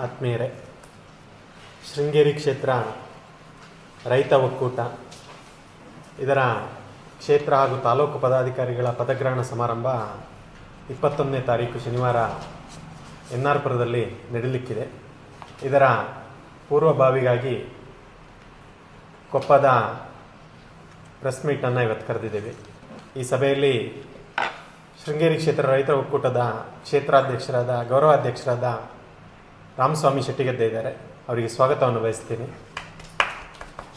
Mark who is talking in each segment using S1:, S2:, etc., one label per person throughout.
S1: ಆತ್ಮೀಯರೇ, ಶೃಂಗೇರಿ ಕ್ಷೇತ್ರ ರೈತ ಒಕ್ಕೂಟ ಇದರ ಕ್ಷೇತ್ರ ಹಾಗೂ ತಾಲೂಕು ಪದಾಧಿಕಾರಿಗಳ ಪದಗ್ರಹಣ ಸಮಾರಂಭ 21ನೇ ತಾರೀಕು ಶನಿವಾರ ಎನ್.ಆರ್. ಪುರದಲ್ಲಿ ನಡೆಯಲಿಕ್ಕಿದೆ. ಇದರ ಪೂರ್ವಭಾವಿಗಾಗಿ ಕೊಪ್ಪದ ಪ್ರೆಸ್ ಮೀಟನ್ನು ಇವತ್ತು ಕರೆದಿದ್ದೇವೆ. ಈ ಸಭೆಯಲ್ಲಿ ಶೃಂಗೇರಿ ಕ್ಷೇತ್ರ ರೈತ ಒಕ್ಕೂಟದ ಕ್ಷೇತ್ರಾಧ್ಯಕ್ಷರಾದ ಗೌರವಾಧ್ಯಕ್ಷರಾದ ರಾಮಸ್ವಾಮಿ ಶೆಟ್ಟಿಗದ್ದೆ ಇದ್ದಾರೆ. ಅವರಿಗೆ ಸ್ವಾಗತವನ್ನು ಬಯಸ್ತೀನಿ.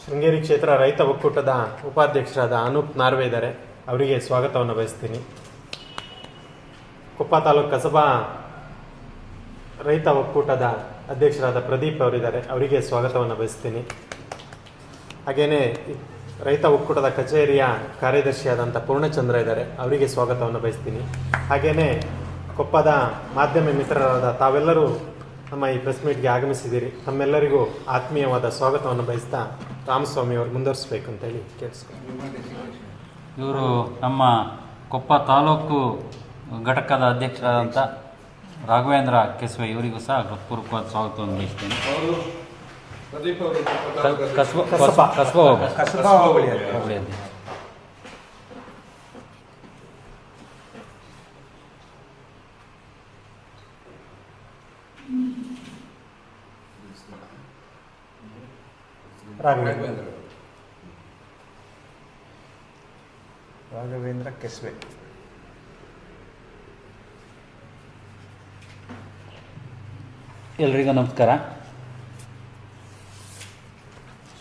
S1: ಶೃಂಗೇರಿ ಕ್ಷೇತ್ರ ರೈತ ಒಕ್ಕೂಟದ ಉಪಾಧ್ಯಕ್ಷರಾದ ಅನೂಪ್ ನಾರ್ವೆ ಇದ್ದಾರೆ. ಅವರಿಗೆ ಸ್ವಾಗತವನ್ನು ಬಯಸ್ತೀನಿ. ಕೊಪ್ಪ ತಾಲೂಕು ಕಸಬಾ ರೈತ ಒಕ್ಕೂಟದ ಅಧ್ಯಕ್ಷರಾದ ಪ್ರದೀಪ್ ಅವರಿದ್ದಾರೆ. ಅವರಿಗೆ ಸ್ವಾಗತವನ್ನು ಬಯಸ್ತೀನಿ. ಹಾಗೆಯೇ ರೈತ ಒಕ್ಕೂಟದ ಕಚೇರಿಯ ಕಾರ್ಯದರ್ಶಿಯಾದಂಥ ಪೂರ್ಣಚಂದ್ರ ಇದ್ದಾರೆ. ಅವರಿಗೆ ಸ್ವಾಗತವನ್ನು ಬಯಸ್ತೀನಿ. ಹಾಗೆಯೇ ಕೊಪ್ಪದ ಮಾಧ್ಯಮ ಮಿತ್ರರಾದ ತಾವೆಲ್ಲರೂ ನಮ್ಮ ಈ ಪ್ರೆಸ್ ಮೀಟ್ಗೆ ಆಗಮಿಸಿದ್ದೀರಿ. ತಮ್ಮೆಲ್ಲರಿಗೂ ಆತ್ಮೀಯವಾದ ಸ್ವಾಗತವನ್ನು ಬಯಸ್ತಾ ರಾಮಸ್ವಾಮಿ ಅವರು ಮುಂದುವರಿಸಬೇಕು ಅಂತೇಳಿ ಕೇಳಿಸ್ಕೊಂಡು.
S2: ಇವರು ನಮ್ಮ ಕೊಪ್ಪ ತಾಲೂಕು ಘಟಕದ ಅಧ್ಯಕ್ಷರಾದಂಥ ರಾಘವೇಂದ್ರ ಕೆಸುವೆ, ಇವರಿಗೂ ಸಹ ಹೃತ್ಪೂರ್ವಕವಾದ ಸ್ವಾಗತವನ್ನು ಬಯಸ್ತೇನೆ. ಕಸಬಾ ಹೋಬಳಿ ಅಧ್ಯಕ್ಷ.
S3: ರಾಘವೇಂದ್ರ ಕೆಸುವೆ.
S2: ಎಲ್ರಿಗೂ ನಮಸ್ಕಾರ.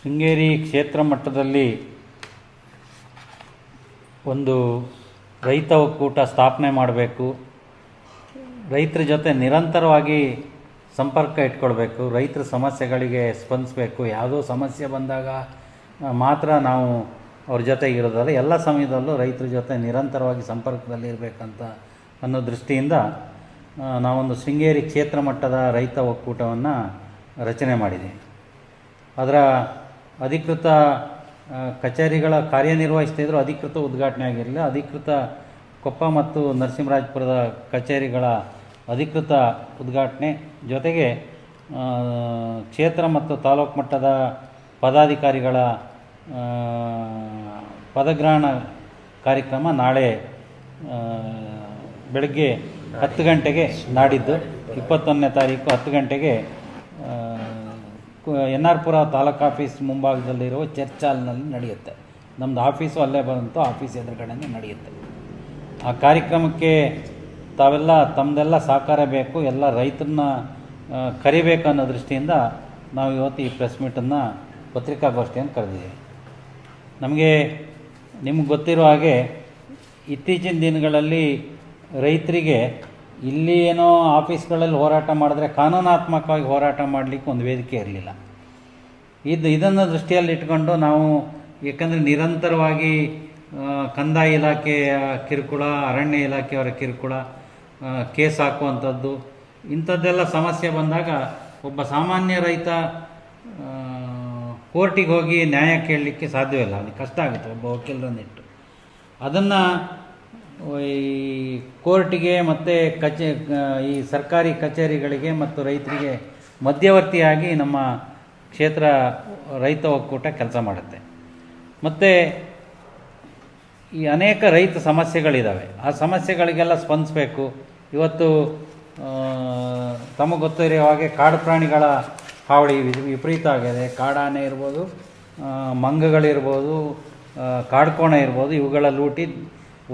S2: ಶೃಂಗೇರಿ ಕ್ಷೇತ್ರ ಮಟ್ಟದಲ್ಲಿ ಒಂದು ರೈತ ಒಕ್ಕೂಟ ಸ್ಥಾಪನೆ ಮಾಡಬೇಕು, ರೈತರ ಜೊತೆ ನಿರಂತರವಾಗಿ ಸಂಪರ್ಕ ಇಟ್ಕೊಳ್ಬೇಕು, ರೈತರ ಸಮಸ್ಯೆಗಳಿಗೆ ಸ್ಪಂದಿಸಬೇಕು. ಯಾವುದೋ ಸಮಸ್ಯೆ ಬಂದಾಗ ಮಾತ್ರ ನಾವು ಅವ್ರ ಜೊತೆಗೆ ಇರೋದಲ್ಲ, ಎಲ್ಲ ಸಮಯದಲ್ಲೂ ರೈತರ ಜೊತೆ ನಿರಂತರವಾಗಿ ಸಂಪರ್ಕದಲ್ಲಿರಬೇಕಂತ ಅನ್ನೋ ದೃಷ್ಟಿಯಿಂದ ನಾವೊಂದು ಶೃಂಗೇರಿ ಕ್ಷೇತ್ರ ಮಟ್ಟದ ರೈತ ಒಕ್ಕೂಟವನ್ನು ರಚನೆ ಮಾಡಿದ್ದೀವಿ. ಅದರ ಅಧಿಕೃತ ಕಚೇರಿಗಳ ಕಾರ್ಯನಿರ್ವಹಿಸ್ತಿದ್ರು, ಅಧಿಕೃತ ಉದ್ಘಾಟನೆ ಆಗಿರಲಿಲ್ಲ. ಅಧಿಕೃತ ಕೊಪ್ಪ ಮತ್ತು ನರಸಿಂಹರಾಜಪುರದ ಕಚೇರಿಗಳ ಅಧಿಕೃತ ಉದ್ಘಾಟನೆ ಜೊತೆಗೆ ಕ್ಷೇತ್ರ ಮತ್ತು ತಾಲೂಕು ಮಟ್ಟದ ಪದಾಧಿಕಾರಿಗಳ ಪದಗ್ರಹಣ ಕಾರ್ಯಕ್ರಮ ನಾಳೆ ಬೆಳಗ್ಗೆ 10 ಗಂಟೆಗೆ, ನಾಡಿದ್ದು 21ನೇ ತಾರೀಕು 10 ಗಂಟೆಗೆ ಎನ್.ಆರ್. ಪುರ ತಾಲೂಕು ಆಫೀಸ್ ಮುಂಭಾಗದಲ್ಲಿರುವ ಚರ್ಚ್ ಹಾಲ್ನಲ್ಲಿ ನಡೆಯುತ್ತೆ. ನಮ್ಮದು ಆಫೀಸು ಅಲ್ಲೇ ಬಂತು, ಆಫೀಸ್ ಎದುರುಗಡೆನೇ ನಡೆಯುತ್ತೆ. ಆ ಕಾರ್ಯಕ್ರಮಕ್ಕೆ ತಾವೆಲ್ಲ ತಮ್ಮದೆಲ್ಲ ಸಹಕಾರ ಬೇಕು, ಎಲ್ಲ ರೈತರನ್ನ ಕರಿಬೇಕು ಅನ್ನೋ ದೃಷ್ಟಿಯಿಂದ ನಾವು ಇವತ್ತು ಈ ಪ್ರೆಸ್ ಮೀಟನ್ನು ಪತ್ರಿಕಾಗೋಷ್ಠಿಯನ್ನು ಕರೆದಿದ್ದೀವಿ. ನಿಮಗೆ ಗೊತ್ತಿರೋ ಹಾಗೆ ಇತ್ತೀಚಿನ ದಿನಗಳಲ್ಲಿ ರೈತರಿಗೆ ಇಲ್ಲಿ ಏನೋ ಆಫೀಸ್ಗಳಲ್ಲಿ ಹೋರಾಟ ಮಾಡಿದ್ರೆ ಕಾನೂನಾತ್ಮಕವಾಗಿ ಹೋರಾಟ ಮಾಡಲಿಕ್ಕೆ ಒಂದು ವೇದಿಕೆ ಇರಲಿಲ್ಲ. ಇದನ್ನು ದೃಷ್ಟಿಯಲ್ಲಿ ಇಟ್ಕೊಂಡು ನಾವು, ಏಕೆಂದರೆ ನಿರಂತರವಾಗಿ ಕಂದಾಯ ಇಲಾಖೆಯ ಕಿರುಕುಳ, ಅರಣ್ಯ ಇಲಾಖೆಯವರ ಕಿರುಕುಳ, ಕೇಸ್ ಹಾಕುವಂಥದ್ದು, ಇಂಥದ್ದೆಲ್ಲ ಸಮಸ್ಯೆ ಬಂದಾಗ ಒಬ್ಬ ಸಾಮಾನ್ಯ ರೈತ ಕೋರ್ಟಿಗೆ ಹೋಗಿ ನ್ಯಾಯ ಕೇಳಲಿಕ್ಕೆ ಸಾಧ್ಯವಿಲ್ಲ. ಅದು ಕಷ್ಟ ಆಗುತ್ತೆ ಒಬ್ಬ ವಕೀಲರನ್ನಿಟ್ಟು. ಅದನ್ನು ಈ ಕೋರ್ಟಿಗೆ ಮತ್ತು ಈ ಸರ್ಕಾರಿ ಕಚೇರಿಗಳಿಗೆ ಮತ್ತು ರೈತರಿಗೆ ಮಧ್ಯವರ್ತಿಯಾಗಿ ನಮ್ಮ ಕ್ಷೇತ್ರ ರೈತ ಒಕ್ಕೂಟ ಕೆಲಸ ಮಾಡುತ್ತೆ. ಮತ್ತು ಈ ಅನೇಕ ರೈತ ಸಮಸ್ಯೆಗಳಿದ್ದಾವೆ, ಆ ಸಮಸ್ಯೆಗಳಿಗೆಲ್ಲ ಸ್ಪಂದಿಸಬೇಕು. ಇವತ್ತು ತಮಗೆ ಗೊತ್ತಿರೋ ಹಾಗೆ ಕಾಡು ಪ್ರಾಣಿಗಳ ಹಾವಳಿ ವಿಪರೀತ ಆಗಿದೆ. ಕಾಡಾನೆ ಇರ್ಬೋದು, ಮಂಗಗಳಿರ್ಬೋದು, ಕಾಡ್ಕೋಣ ಇರ್ಬೋದು, ಇವುಗಳ ಲೂಟಿ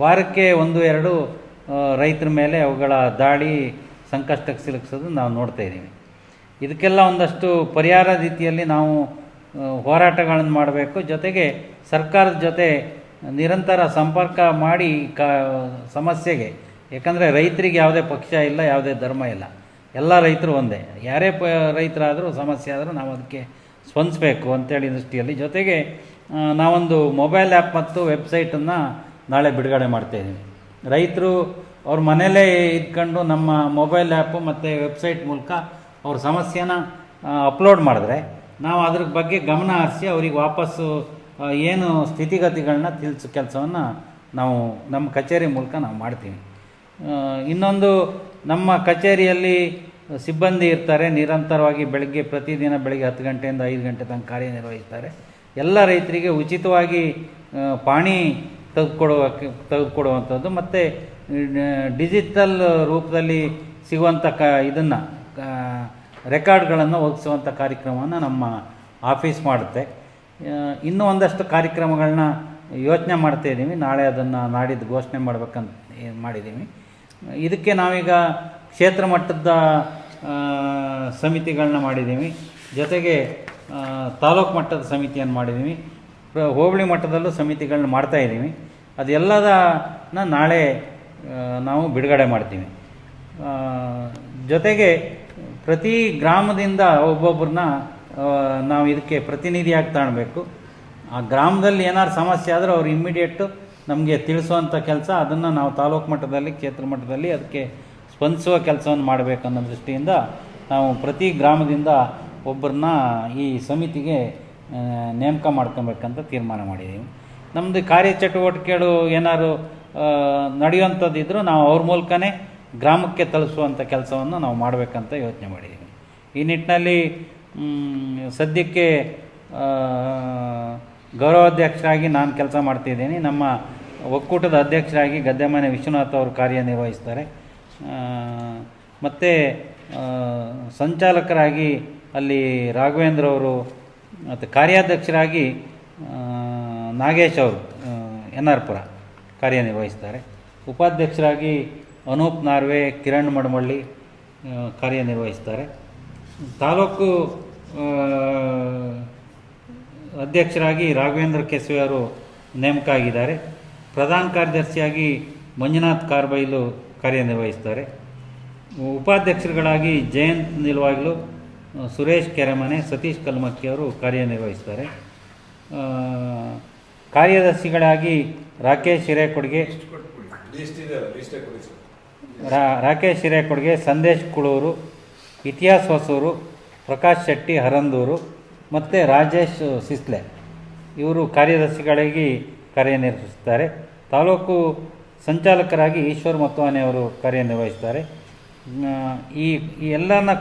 S2: ವಾರಕ್ಕೆ 1-2 ರೈತರ ಮೇಲೆ ಅವುಗಳ ದಾಳಿ ಸಂಕಷ್ಟಕ್ಕೆ ಸಿಲುಕಿಸೋದು ನಾವು ನೋಡ್ತಾ ಇದ್ದೀವಿ. ಇದಕ್ಕೆಲ್ಲ ಒಂದಷ್ಟು ಪರಿಹಾರ ರೀತಿಯಲ್ಲಿ ನಾವು ಹೋರಾಟಗಳನ್ನು ಮಾಡಬೇಕು. ಜೊತೆಗೆ ಸರ್ಕಾರದ ಜೊತೆ ನಿರಂತರ ಸಂಪರ್ಕ ಮಾಡಿ ಸಮಸ್ಯೆಗೆ, ಯಾಕಂದರೆ ರೈತರಿಗೆ ಯಾವುದೇ ಪಕ್ಷ ಇಲ್ಲ, ಯಾವುದೇ ಧರ್ಮ ಇಲ್ಲ, ಎಲ್ಲ ರೈತರು ಒಂದೇ. ಯಾರೇ ರೈತರಾದರೂ ಸಮಸ್ಯೆ ಆದರೂ ನಾವು ಅದಕ್ಕೆ ಸ್ಪಂದಿಸಬೇಕು ಅಂತೇಳಿ ದೃಷ್ಟಿಯಲ್ಲಿ. ಜೊತೆಗೆ ನಾವೊಂದು ಮೊಬೈಲ್ ಆ್ಯಪ್ ಮತ್ತು ವೆಬ್ಸೈಟನ್ನು ನಾಳೆ ಬಿಡುಗಡೆ ಮಾಡ್ತಾಯಿದ್ದೀವಿ. ರೈತರು ಅವ್ರ ಮನೆಯಲ್ಲೇ ಇದ್ಕೊಂಡು ನಮ್ಮ ಮೊಬೈಲ್ ಆ್ಯಪು ಮತ್ತು ವೆಬ್ಸೈಟ್ ಮೂಲಕ ಅವ್ರ ಸಮಸ್ಯೆನ ಅಪ್ಲೋಡ್ ಮಾಡಿದ್ರೆ ನಾವು ಅದ್ರ ಬಗ್ಗೆ ಗಮನ ಹರಿಸಿ ಅವ್ರಿಗೆ ವಾಪಸ್ಸು ಏನು ಸ್ಥಿತಿಗತಿಗಳನ್ನ ತಿಳಿಸೋ ಕೆಲಸವನ್ನು ನಾವು ನಮ್ಮ ಕಚೇರಿ ಮೂಲಕ ನಾವು ಮಾಡ್ತೀವಿ. ಇನ್ನೊಂದು, ನಮ್ಮ ಕಚೇರಿಯಲ್ಲಿ ಸಿಬ್ಬಂದಿ ಇರ್ತಾರೆ, ನಿರಂತರವಾಗಿ ಪ್ರತಿದಿನ ಬೆಳಗ್ಗೆ 10 ಗಂಟೆಯಿಂದ 5 ಗಂಟೆ ತನಕ ಕಾರ್ಯನಿರ್ವಹಿಸ್ತಾರೆ. ಎಲ್ಲ ರೈತರಿಗೆ ಉಚಿತವಾಗಿ ಪಾಣಿ ತೆಗೆದುಕೊಡುವಂಥದ್ದು ಮತ್ತು ಡಿಜಿಟಲ್ ರೂಪದಲ್ಲಿ ಸಿಗುವಂಥ ಇದನ್ನು ರೆಕಾರ್ಡ್ಗಳನ್ನು ಒದಗಿಸುವಂಥ ಕಾರ್ಯಕ್ರಮವನ್ನು ನಮ್ಮ ಆಫೀಸ್ ಮಾಡುತ್ತೆ. ಇನ್ನೂ ಒಂದಷ್ಟು ಕಾರ್ಯಕ್ರಮಗಳನ್ನ ಯೋಚನೆ ಮಾಡ್ತಾಯಿದ್ದೀವಿ. ನಾಳೆ ಅದನ್ನು ನಾಡಿದ್ದು ಘೋಷಣೆ ಮಾಡ್ಬೇಕಂತ ಮಾಡಿದ್ದೀವಿ. ಇದಕ್ಕೆ ನಾವೀಗ ಕ್ಷೇತ್ರ ಮಟ್ಟದ ಸಮಿತಿಗಳನ್ನ ಮಾಡಿದ್ದೀವಿ, ಜೊತೆಗೆ ತಾಲೂಕು ಮಟ್ಟದ ಸಮಿತಿಯನ್ನು ಮಾಡಿದ್ದೀವಿ, ಹೋಬಳಿ ಮಟ್ಟದಲ್ಲೂ ಸಮಿತಿಗಳನ್ನ ಮಾಡ್ತಾಯಿದ್ದೀವಿ. ಅದೆಲ್ಲದನ್ನ ನಾಳೆ ನಾವು ಬಿಡುಗಡೆ ಮಾಡ್ತೀವಿ. ಜೊತೆಗೆ ಪ್ರತಿ ಗ್ರಾಮದಿಂದ ಒಬ್ಬೊಬ್ಬರನ್ನ ನಾವು ಇದಕ್ಕೆ ಪ್ರತಿನಿಧಿಯಾಗಿ ತಗೊಳ್ಬೇಕು. ಆ ಗ್ರಾಮದಲ್ಲಿ ಏನಾದ್ರು ಸಮಸ್ಯೆ ಆದರೆ ಅವ್ರು ಇಮ್ಮಿಡಿಯೇಟು ನಮಗೆ ತಿಳಿಸುವಂಥ ಕೆಲಸ, ಅದನ್ನು ನಾವು ತಾಲೂಕು ಮಟ್ಟದಲ್ಲಿ ಕ್ಷೇತ್ರ ಮಟ್ಟದಲ್ಲಿ ಅದಕ್ಕೆ ಸ್ಪಂದಿಸುವ ಕೆಲಸವನ್ನು ಮಾಡಬೇಕು ಅನ್ನೋ ದೃಷ್ಟಿಯಿಂದ ನಾವು ಪ್ರತಿ ಗ್ರಾಮದಿಂದ ಒಬ್ಬರನ್ನ ಈ ಸಮಿತಿಗೆ ನೇಮಕ ಮಾಡ್ಕೊಬೇಕಂತ ತೀರ್ಮಾನ ಮಾಡಿದ್ದೀವಿ. ನಮ್ಮದು ಕಾರ್ಯಚಟುವಟಿಕೆಗಳು ಏನಾದ್ರು ನಡೆಯುವಂಥದ್ದಿದ್ದರೂ ನಾವು ಅವ್ರ ಮೂಲಕನೇ ಗ್ರಾಮಕ್ಕೆ ತಲುಪಿಸುವಂಥ ಕೆಲಸವನ್ನು ನಾವು ಮಾಡಬೇಕಂತ ಯೋಚನೆ ಮಾಡಿದ್ದೀವಿ. ಈ ನಿಟ್ಟಿನಲ್ಲಿ ಸದ್ಯಕ್ಕೆ ಗೌರವಾಧ್ಯಕ್ಷರಾಗಿ ನಾನು ಕೆಲಸ ಮಾಡ್ತಿದ್ದೀನಿ. ನಮ್ಮ ಒಕ್ಕೂಟದ ಅಧ್ಯಕ್ಷರಾಗಿ ಗದ್ದೆಮನೆ ವಿಶ್ವನಾಥ್ ಅವರು ಕಾರ್ಯನಿರ್ವಹಿಸ್ತಾರೆ. ಮತ್ತು ಸಂಚಾಲಕರಾಗಿ ಅಲ್ಲಿ ರಾಘವೇಂದ್ರ ಅವರು, ಮತ್ತು ಕಾರ್ಯಾಧ್ಯಕ್ಷರಾಗಿ ನಾಗೇಶ್ ಅವರು NR ಪುರ ಕಾರ್ಯನಿರ್ವಹಿಸ್ತಾರೆ. ಉಪಾಧ್ಯಕ್ಷರಾಗಿ ಅನೂಪ್ ನಾರ್ವೆ, ಕಿರಣ್ ಮಡಮಳ್ಳಿ ಕಾರ್ಯನಿರ್ವಹಿಸ್ತಾರೆ. ತಾಲೂಕು ಅಧ್ಯಕ್ಷರಾಗಿ ರಾಘವೇಂದ್ರ ಕೆಸ್ವೆ ಅವರು ನೇಮಕ ಆಗಿದ್ದಾರೆ. ಪ್ರಧಾನ ಕಾರ್ಯದರ್ಶಿಯಾಗಿ ಮಂಜುನಾಥ್ ಕಾರ್ಬೈಲು ಕಾರ್ಯನಿರ್ವಹಿಸ್ತಾರೆ. ಉಪಾಧ್ಯಕ್ಷರುಗಳಾಗಿ ಜಯಂತ್ ನಿಲ್ವಾಗ್ಲು, ಸುರೇಶ್ ಕೆರೆಮನೆ, ಸತೀಶ್ ಕಲ್ಮಕ್ಕಿ ಅವರು ಕಾರ್ಯನಿರ್ವಹಿಸ್ತಾರೆ. ಕಾರ್ಯದರ್ಶಿಗಳಾಗಿ ರಾಕೇಶ್ ಹಿರೇಕೊಡ್ಗೆ, ಸಂದೇಶ್ ಕುಳೂರು, ಇತಿಹಾಸ್ ಹೊಸೂರು, ಪ್ರಕಾಶ್ ಶೆಟ್ಟಿ ಹರಂದೂರು ಮತ್ತು ರಾಜೇಶ್ ಸಿಸ್ಲೆ ಇವರು ಕಾರ್ಯದರ್ಶಿಗಳಾಗಿ ಕಾರ್ಯನಿರ್ವಹಿಸ್ತಾರೆ. ತಾಲೂಕು ಸಂಚಾಲಕರಾಗಿ ಈಶ್ವರ್ ಮತ್ವಾನೆ ಅವರು ಕಾರ್ಯನಿರ್ವಹಿಸ್ತಾರೆ. ಈ ಎಲ್ಲರನ್ನ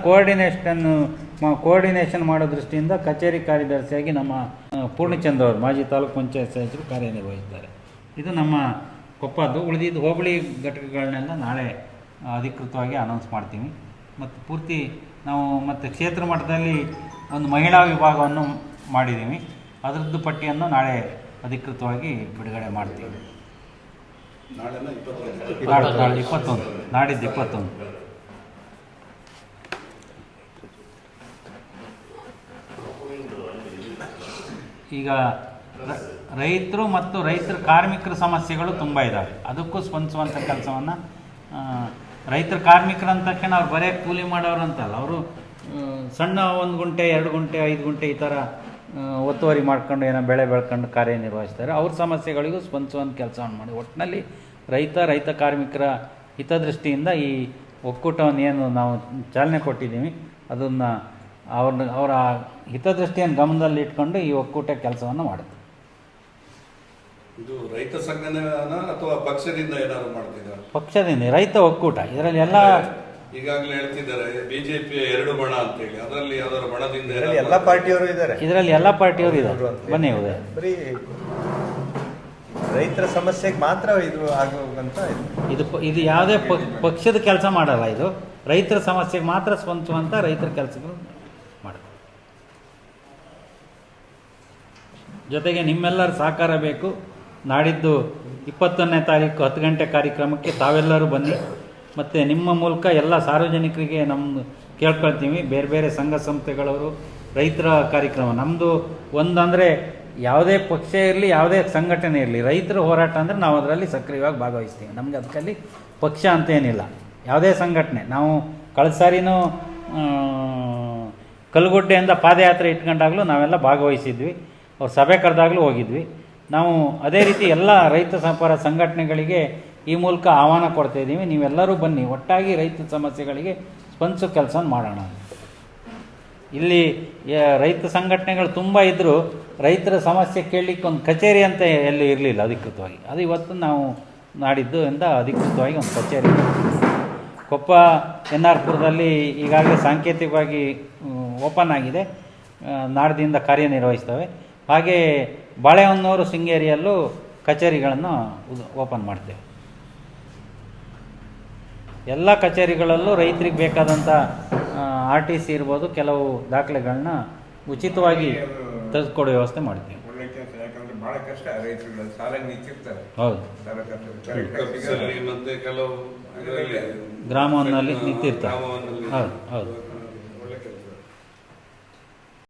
S2: ಕೋಆರ್ಡಿನೇಷನ್ ಮಾಡೋ ದೃಷ್ಟಿಯಿಂದ ಕಚೇರಿ ಕಾರ್ಯದರ್ಶಿಯಾಗಿ ನಮ್ಮ ಪೂರ್ಣಚಂದ್ರ ಅವರು, ಮಾಜಿ ತಾಲೂಕು ಪಂಚಾಯತ್ ಸದಸ್ಯರು ಕಾರ್ಯನಿರ್ವಹಿಸ್ತಾರೆ. ಇದು ನಮ್ಮ ಕೊಪ್ಪದ್ದು. ಉಳಿದಿದ್ದು ಹೋಬಳಿ ಘಟಕಗಳನ್ನೆಲ್ಲ ನಾಳೆ ಅಧಿಕೃತವಾಗಿ ಅನೌನ್ಸ್ ಮಾಡ್ತೀವಿ. ಮತ್ತು ಪೂರ್ತಿ ನಾವು ಮತ್ತು ಕ್ಷೇತ್ರ ಮಟ್ಟದಲ್ಲಿ ಒಂದು ಮಹಿಳಾ ವಿಭಾಗವನ್ನು ಮಾಡಿದ್ದೀವಿ. ಅದರದ್ದು ಪಟ್ಟಿಯನ್ನು ನಾಳೆ ಅಧಿಕೃತವಾಗಿ ಬಿಡುಗಡೆ ಮಾಡ್ತೀವಿ. ನಾಡಿದ್ದು 21. ಈಗ ರೈತರು ಮತ್ತು ರೈತರ ಕಾರ್ಮಿಕರ ಸಮಸ್ಯೆಗಳು ತುಂಬ ಇದ್ದಾವೆ. ಅದಕ್ಕೂ ಸ್ಪಂದಿಸುವಂಥ ಕೆಲಸವನ್ನು ರೈತರ ಕಾರ್ಮಿಕರು ಅಂದ ತಕ್ಷಣ ಅವ್ರು ಬರೀ ಕೂಲಿ ಮಾಡೋರು ಅಂತಲ್ಲ, ಅವರು ಸಣ್ಣ 1 ಗುಂಟೆ 2 ಗುಂಟೆ 5 ಗುಂಟೆ ಈ ಥರ ಒತ್ತುವರಿ ಮಾಡ್ಕೊಂಡು ಏನೋ ಬೆಳೆ ಬೆಳ್ಕೊಂಡು ಕಾರ್ಯನಿರ್ವಹಿಸ್ತಾರೆ. ಅವ್ರ ಸಮಸ್ಯೆಗಳಿಗೂ ಸ್ಪಂದಿಸುವಂಥ ಕೆಲಸವನ್ನು ಮಾಡಿ ಒಟ್ಟಿನಲ್ಲಿ ರೈತ ಕಾರ್ಮಿಕರ ಹಿತದೃಷ್ಟಿಯಿಂದ ಈ ಒಕ್ಕೂಟವನ್ನು ಏನು ನಾವು ಚಾಲನೆ ಕೊಟ್ಟಿದ್ದೀವಿ ಅದನ್ನು ಅವರ ಹಿತದೃಷ್ಟಿಯನ್ನು ಗಮನದಲ್ಲಿ ಇಟ್ಕೊಂಡು ಈ ಒಕ್ಕೂಟ ಕೆಲಸವನ್ನು ಮಾಡುತ್ತೆ.
S4: ಇದು ರೈತ ಸಂಘನ ಅಥವಾ ಪಕ್ಷದಿಂದ ಏನಾದ್ರು ಮಾಡ್ತಿದ್ದಾರೆ?
S2: ಪಕ್ಷದಿಂದ ರೈತ ಒಕ್ಕೂಟ. ಇದರಲ್ಲಿ ಎಲ್ಲ
S4: ಈಗಾಗಲೇ ಹೇಳ್ತಿದ್ದಾರೆ ಬಿಜೆಪಿ 2 ಬಣ ಅಂತ ಹೇಳಿ, ಅದರಲ್ಲಿ ಯಾವ್ದಾದ್ರು ಬಣದಿಂದ
S3: ಎಲ್ಲ ಪಾರ್ಟಿಯವರು ಇದ್ದಾರೆ.
S2: ಇದರಲ್ಲಿ ಎಲ್ಲ ಪಾರ್ಟಿಯವರು ಇದ್ದಾರೆ. ಬನ್ನಿ, ಹೌದೇ
S3: ಬರೀ ರೈತರ ಸಮಸ್ಯೆಗೆ ಮಾತ್ರ ಇದು ಆಗುವಂತ
S2: ಇದು ಯಾವುದೇ ಪಕ್ಷದ ಕೆಲಸ ಮಾಡಲ್ಲ. ಇದು ರೈತರ ಸಮಸ್ಯೆಗೆ ಮಾತ್ರ ಸ್ಪಂದಿಸುವಂಥ ರೈತರ ಕೆಲಸಗಳು ಮಾಡುತ್ತೆ. ಜೊತೆಗೆ ನಿಮ್ಮೆಲ್ಲರ ಸಹಕಾರ ಬೇಕು. ನಾಡಿದ್ದು 21ನೇ ತಾರೀಕು 10 ಗಂಟೆ ಕಾರ್ಯಕ್ರಮಕ್ಕೆ ತಾವೆಲ್ಲರೂ ಬನ್ನಿ. ಮತ್ತು ನಿಮ್ಮ ಮೂಲಕ ಎಲ್ಲ ಸಾರ್ವಜನಿಕರಿಗೆ ನಮ್ಮ ಕೇಳ್ಕೊಳ್ತೀವಿ. ಬೇರೆ ಬೇರೆ ಸಂಘ ಸಂಸ್ಥೆಗಳವರು ರೈತರ ಕಾರ್ಯಕ್ರಮ ನಮ್ಮದು ಒಂದಂದರೆ ಯಾವುದೇ ಪಕ್ಷ ಇರಲಿ, ಯಾವುದೇ ಸಂಘಟನೆ ಇರಲಿ, ರೈತರ ಹೋರಾಟ ಅಂದರೆ ನಾವು ಅದರಲ್ಲಿ ಸಕ್ರಿಯವಾಗಿ ಭಾಗವಹಿಸ್ತೀವಿ. ನಮಗೆ ಅದಕ್ಕಲ್ಲಿ ಪಕ್ಷ ಅಂತ ಏನಿಲ್ಲ. ಯಾವುದೇ ಸಂಘಟನೆ, ನಾವು ಕಳೆದ ಸಾರಿನೂ ಕಲ್ಗುಡ್ಡೆಯಿಂದ ಪಾದಯಾತ್ರೆ ಇಟ್ಕೊಂಡಾಗಲೂ ನಾವೆಲ್ಲ ಭಾಗವಹಿಸಿದ್ವಿ. ಅವ್ರು ಸಭೆ ಕರೆದಾಗಲೂ ಹೋಗಿದ್ವಿ. ನಾವು ಅದೇ ರೀತಿ ಎಲ್ಲ ರೈತ ಪರ ಸಂಘಟನೆಗಳಿಗೆ ಈ ಮೂಲಕ ಆಹ್ವಾನ ಕೊಡ್ತಾ ಇದ್ದೀವಿ. ನೀವೆಲ್ಲರೂ ಬನ್ನಿ, ಒಟ್ಟಾಗಿ ರೈತ ಸಮಸ್ಯೆಗಳಿಗೆ ಸ್ಪಂದಿಸೋ ಕೆಲಸ ಮಾಡೋಣ. ಇಲ್ಲಿ ರೈತ ಸಂಘಟನೆಗಳು ತುಂಬ ಇದ್ದರೂ ರೈತರ ಸಮಸ್ಯೆ ಕೇಳಲಿಕ್ಕೆ ಒಂದು ಕಚೇರಿ ಅಂತ ಎಲ್ಲಿ ಇರಲಿಲ್ಲ ಅಧಿಕೃತವಾಗಿ. ಅದು ಇವತ್ತು ನಾವು ನಾಡಿದ್ದು ಇಂದ ಅಧಿಕೃತವಾಗಿ ಒಂದು ಕಚೇರಿ ಕೊಪ್ಪ ಎನ್ ಆರ್ ಪುರದಲ್ಲಿ ಈಗಾಗಲೇ ಸಾಂಕೇತಿಕವಾಗಿ ಓಪನ್ ಆಗಿದೆ, ನಾಡ್ದಿಂದ ಕಾರ್ಯನಿರ್ವಹಿಸ್ತವೆ. ಹಾಗೆ ಬಾಳೆಹೊನ್ನೂರು ಶೃಂಗೇರಿಯಲ್ಲೂ ಕಚೇರಿಗಳನ್ನು ಓಪನ್ ಮಾಡ್ತೇವೆ. ಎಲ್ಲ ಕಚೇರಿಗಳಲ್ಲೂ ರೈತರಿಗೆ ಬೇಕಾದಂಥ RTC ಇರ್ಬೋದು, ಕೆಲವು ದಾಖಲೆಗಳನ್ನ ಉಚಿತವಾಗಿ ತೆಗೆದುಕೊಡೋ ವ್ಯವಸ್ಥೆ ಮಾಡ್ತೀವಿ.
S5: ಒಳ್ಳೆ ಕೆಲಸ, ಯಾಕಂದ್ರೆ ಬಹಳ ಕಷ್ಟ ರೈತರುಗಳು ಸಾಲ ನಿಂತಿರ್ತಾರೆ.
S2: ಹೌದು,
S4: ಕಬ್ಸಲ್ಲಿ ಮತ್ತೆ ಕೆಲವು ಇದರಲ್ಲಿ
S2: ಗ್ರಾಮವನ್ನಲ್ಲಿ ನಿಂತಿರ್ತಾರೆ.
S4: ಗ್ರಾಮವನ್ನಲ್ಲಿ
S2: ಹೌದು ಹೌದು